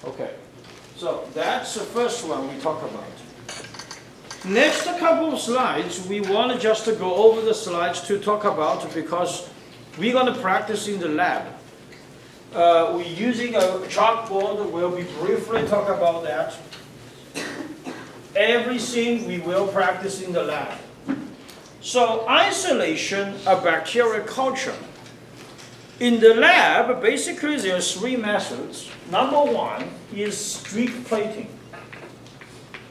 Okay, so that's the first one we talk about. Next couple of slides, we want to just go over the slides to talk about because we're going to practice in the lab. We're using a chalkboard. We'll be briefly talk about that. Everything we will practice in the lab. So isolation of bacterial culture. In the lab, basically there are three methods. Number one is streak plating.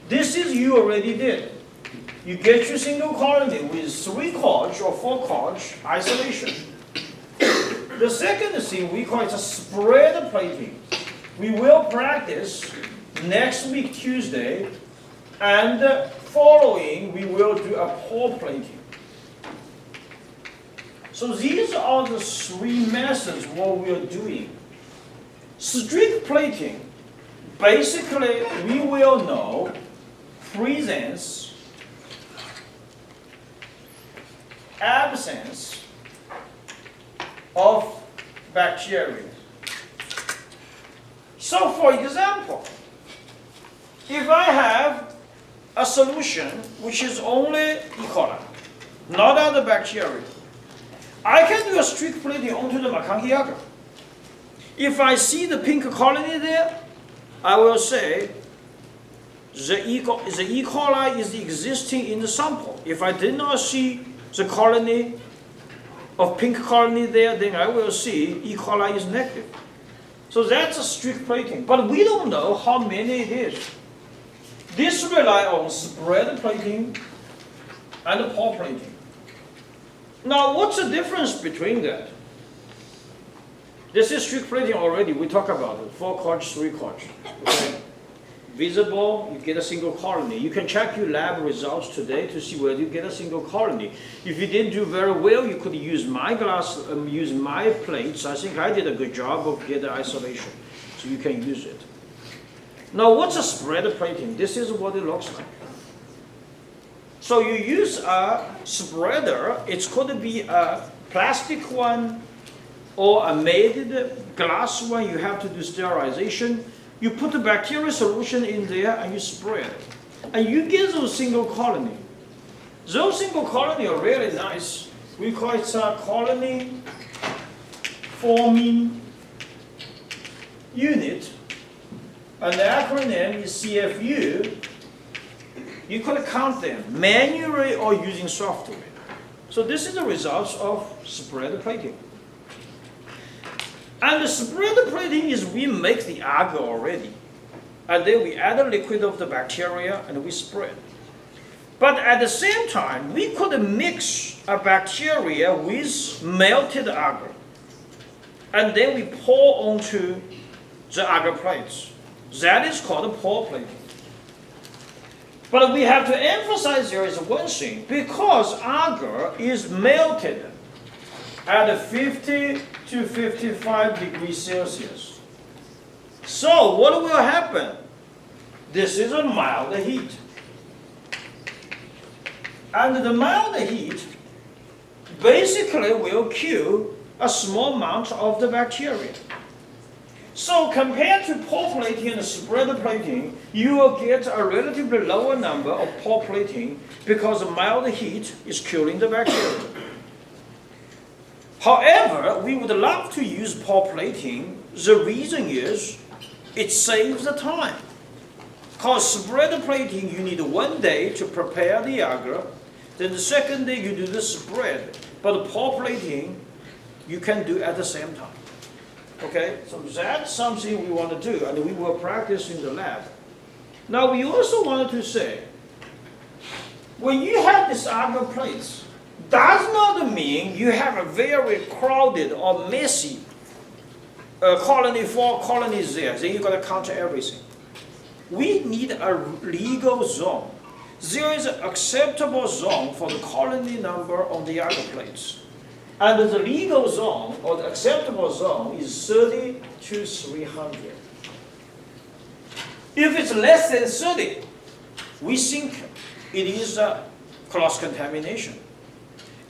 This is you already did. You get your single colony with 3 couch or 4 couch isolation. The second thing we call it a spread plating. We will practice next week Tuesday, and following we will do a pore plating. So these are the 3 methods what we are doing. Streak plating, basically we will know presence, absence of bacteria. So for example, if I have a solution which is only E. coli, not other bacteria, I can do a streak plating onto the McConkey agar. If I see the pink colony there, I will say the E. coli is existing in the sample. If I did not see the colony of pink colony there, then I will see E. coli is negative. So that's a streak plating. But we don't know how many it is. This relies on spread plating and pore plating. Now, what's the difference between that? This is streak plating already. We talked about it. 4 couch, 3 couch. Okay? Visible, you get a single colony. You can check your lab results today to see whether you get a single colony. If you didn't do very well, you could use my glass, use my plates. I think I did a good job of getting isolation. So you can use it. Now, what's a spread plating? This is what it looks like. So you use a spreader. It's going to be a plastic one or a made glass one. You have to do sterilization. You put the bacterial solution in there and you spread it. And you get those single colony. Those single colony are really nice. We call it a colony forming unit. And the acronym is CFU. You could count them manually or using software. So this is the results of spread plating. And the spread plating is we make the agar already. And then we add a liquid of the bacteria and we spread. But at the same time, we could mix a bacteria with melted agar. And then we pour onto the agar plates. That is called pore plating. But we have to emphasize there is one thing. Because agar is melted at 50 to 55 degrees Celsius. So what will happen? This is a mild heat. And the mild heat basically will kill a small amount of the bacteria. So compared to pore plating and spread plating, you will get a relatively lower number of pore plating because the mild heat is killing the bacteria. However, we would love to use pore plating. The reason is it saves the time. Because spread plating, you need 1 day to prepare the agar. Then the second day you do the spread. But pore plating, you can do at the same time. Okay, so that's something we want to do, and we will practice in the lab. Now, we also wanted to say, when you have this agar plates, does not mean you have a very crowded or messy colony, 4 colonies there. Then you got to count everything. We need a legal zone. There is an acceptable zone for the colony number on the agar plates. And the legal zone, or the acceptable zone, is 30 to 300. If it's less than 30, we think it is a cross-contamination.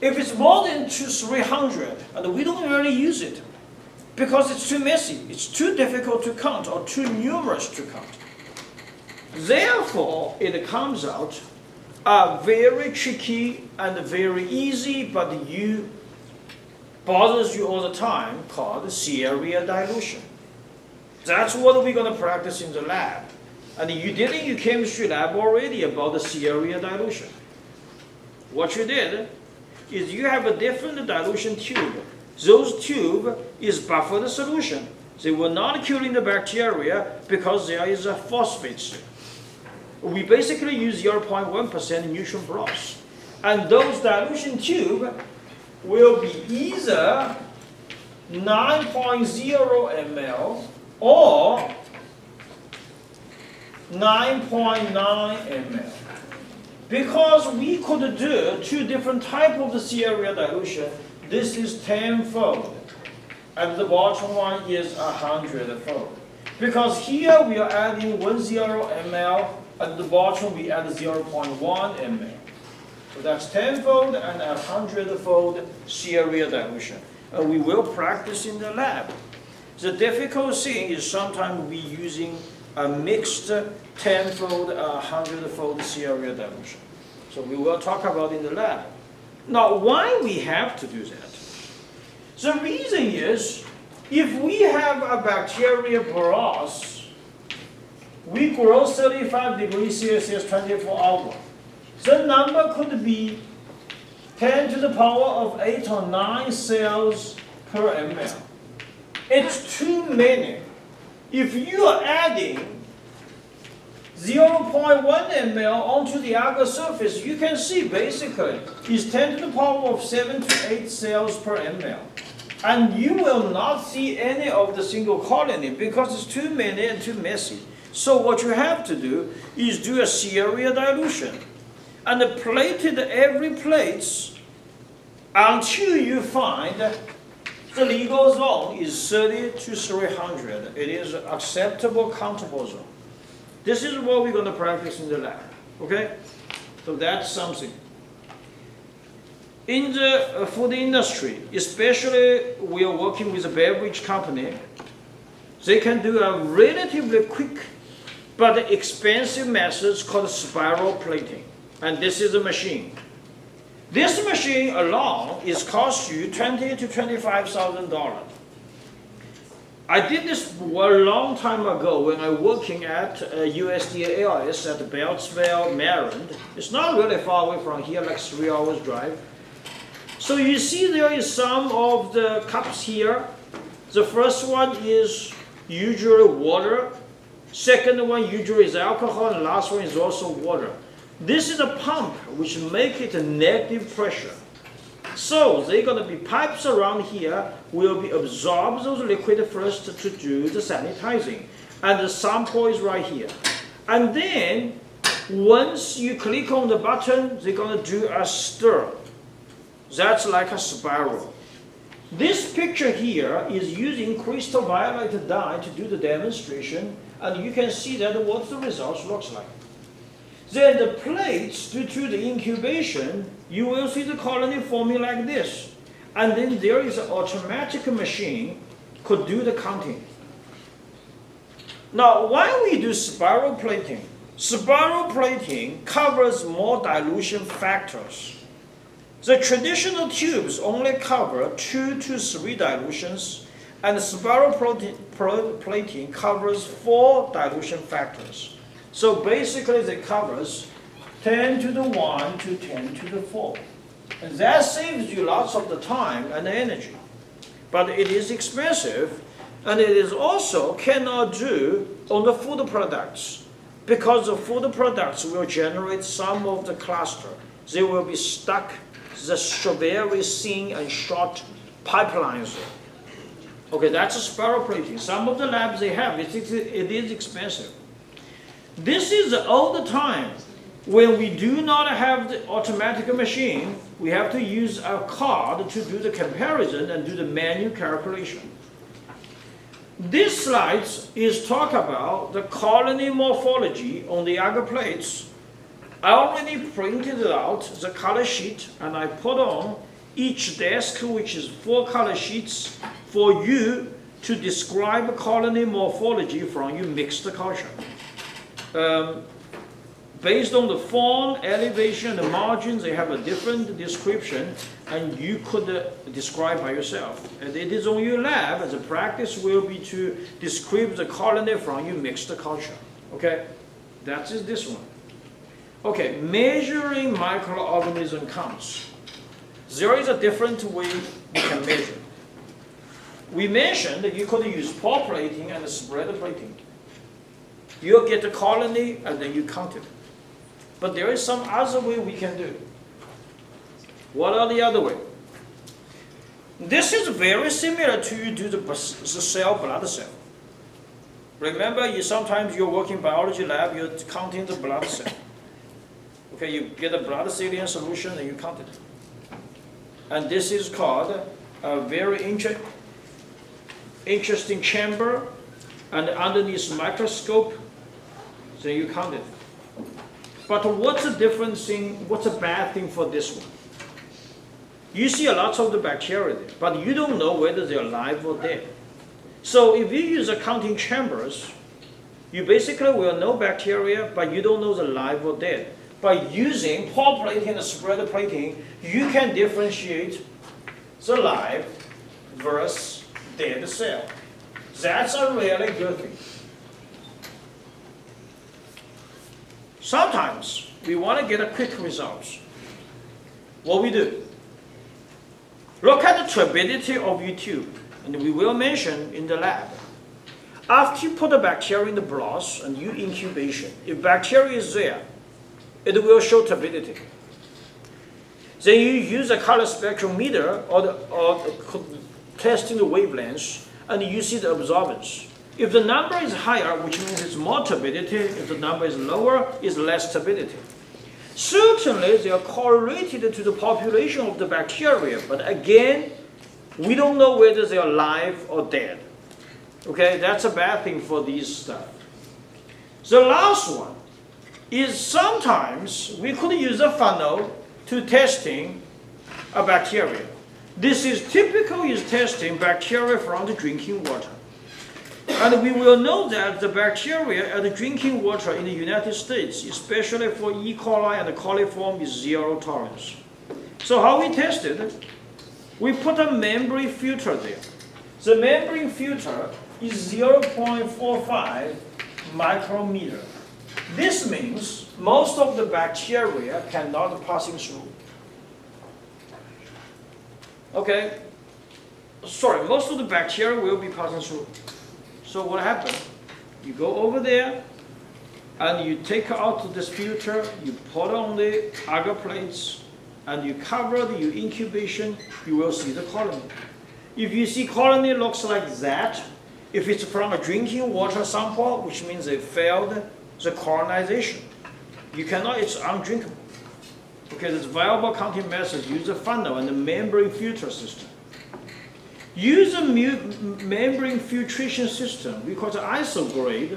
If it's more than 300, and we don't really use it, because it's too messy. It's too difficult to count or too numerous to count. Therefore, it comes out very tricky and very easy, but bothers you all the time, called C-area dilution. That's what we're going to practice in the lab. And you did in your chemistry lab already about the C-area dilution. What you did is you have a different dilution tube. Those tube is buffered solution. They will not kill in the bacteria because there is a phosphate. We basically use 0.1% neutron broth. And those dilution tube will be either 9.0 ml or 9.9 ml. Because we could do two different types of the C-area dilution, this is 10-fold. And the bottom one is 100-fold. Because here we are adding 10 ml, at the bottom we add 0.1 ml. So that's 10-fold and 100-fold C-area dilution. And we will practice in the lab. The difficult thing is sometimes we using a mixed 10-fold, 100-fold C-area dilution. So we will talk about in the lab. Now, why we have to do that? The reason is, if we have a bacteria broth, we grow 35 degrees Celsius 24 hours. The number could be 10 to the power of 8 or 9 cells per ml. It's too many. If you are adding 0.1 ml onto the agar surface, you can see basically it's 10 to the power of 7 to 8 cells per ml. And you will not see any of the single colony because it's too many and too messy. So what you have to do is do a C-area dilution and plated every plate until you find the legal zone is 30 to 300. It is acceptable countable zone. This is what we're going to practice in the lab. Okay? So that's something. In the food industry, especially we are working with a beverage company, they can do a relatively quick but expensive method called spiral plating. And this is a machine. This machine alone is cost you $20,000 to $25,000. I did this a long time ago when I was working at USDA ALS at Beltsville, Maryland. It's not really far away from here, like 3 hours drive. So you see there is some of the cups here. The first one is usually water. Second one usually is alcohol, and last one is also water. This is a pump which make it a negative pressure. So there are going to be pipes around here will be absorb those liquid first to do the sanitizing. And the sample is right here. And then once you click on the button, they're going to do a stir. That's like a spiral. This picture here is using crystal violet dye to do the demonstration, and you can see that what the results looks like. Then the plates, due to the incubation, you will see the colony forming like this. And then there is an automatic machine could do the counting. Now, why we do spiral plating? Spiral plating covers more dilution factors. The traditional tubes only cover 2 to 3 dilutions, and spiral plating covers 4 dilution factors. So basically it covers 10 to the 1 to 10 to the 4. And that saves you lots of the time and energy. But it is expensive, and it is also cannot do on the food products, because the food products will generate some of the cluster. They will be stuck the very thin and short pipelines. Okay, that's a spiral plating. Some of the labs they have, it is expensive. This is all the time. When we do not have the automatic machine, we have to use a card to do the comparison and do the manual calculation. This slide is talk about the colony morphology on the agar plates. I already printed out the color sheet, and I put on each desk, which is 4 color sheets, for you to describe colony morphology from your mixed culture. Based on the form, elevation, and margins, they have a different description, and you could describe by yourself. And it is on your lab, the practice will be to describe the colony from your mixed culture. Okay, that is this one. Okay, measuring microorganism counts. There is a different way you can measure. We mentioned that you could use pore plating and spread plating. You'll get the colony and then you count it. But there is some other way we can do. What are the other way? This is very similar to you do the cell, blood cell. Remember, sometimes you're working biology lab, you're counting the blood cell. Okay, you get a blood saline solution and you count it. And this is called a very interesting chamber, and underneath microscope, so you count it. But what's the difference thing, what's a bad thing for this one? You see a lot of the bacteria there, but you don't know whether they're alive or dead. So if you use a counting chambers, you basically will know bacteria, but you don't know the live or dead. By using pore plating and spread plating, you can differentiate the live versus dead cell. That's a really good thing. Sometimes we want to get a quick results. What we do? Look at the turbidity of your tube, and we will mention in the lab. After you put the bacteria in the broth and you incubation, if bacteria is there, it will show turbidity. Then you use a color spectrometer or testing the wavelengths, and you see the absorbance. If the number is higher, which means it's more turbidity. If the number is lower, it's less turbidity. Certainly, they are correlated to the population of the bacteria, but again, we don't know whether they are alive or dead. Okay, that's a bad thing for these stuff. The last one is sometimes we could use a funnel to testing a bacteria. This is typical is testing bacteria from the drinking water. And we will know that the bacteria at the drinking water in the United States, especially for E. coli and the coliform, is zero tolerance. So how we tested? We put a membrane filter there. The membrane filter is 0.45 micrometer. This means most of the bacteria cannot passing through. Okay? Sorry, most of the bacteria will be passing through. So what happens? You go over there, and you take out this filter, you put on the agar plates, and you cover the incubation, you will see the colony. If you see colony looks like that, if it's from a drinking water sample, which means they failed the colonization, you cannot, it's undrinkable. Okay, there's viable counting methods, use a funnel and a membrane filter system. Use a membrane filtration system, we call it ISO grade.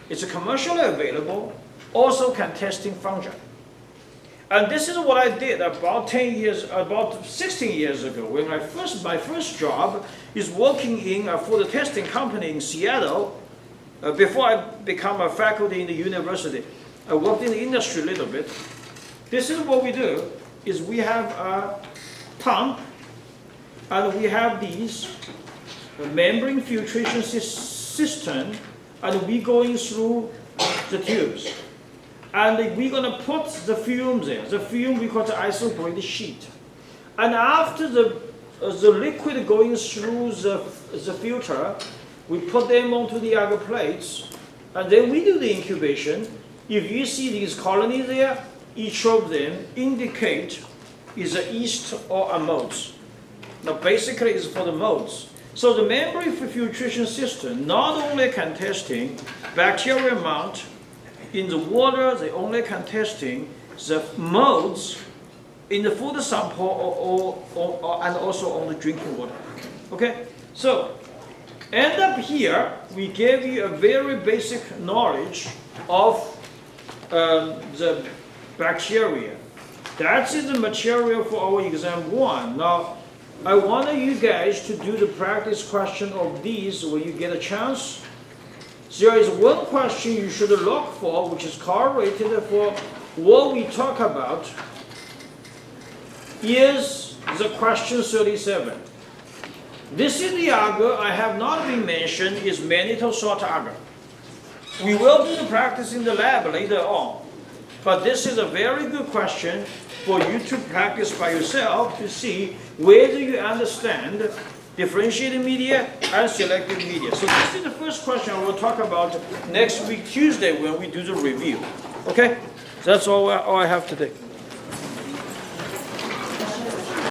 It's commercially available, also can testing fungi. And this is what I did about 16 years ago, when my first job is working in for the testing company in Seattle. Before I become a faculty in the university, I worked in the industry a little bit. This is what we do, is we have a pump, and we have these membrane filtration system, and we going through the tubes. And we're going to put the film there. The film we call the isograde sheet. And after the liquid going through the filter, we put them onto the agar plates, and then we do the incubation. If you see these colonies there, each of them indicate is a yeast or a mold. Now basically it's for the molds. So the membrane filtration system not only can testing bacterial amount in the water, they only can testing the molds in the food sample and also on the drinking water. Okay, so end up here, we gave you a very basic knowledge of the bacteria. That is the material for our exam 1. Now, I want you guys to do the practice question of these when you get a chance. There is one question you should look for, which is correlated for what we talk about, is the question 37. This is the agar I have not been mentioned is mannitol salt agar. We will do the practice in the lab later on. But this is a very good question for you to practice by yourself to see whether you understand differentiated media and selective media. So this is the first question I will talk about next week, Tuesday, when we do the review. Okay? So that's all I have today.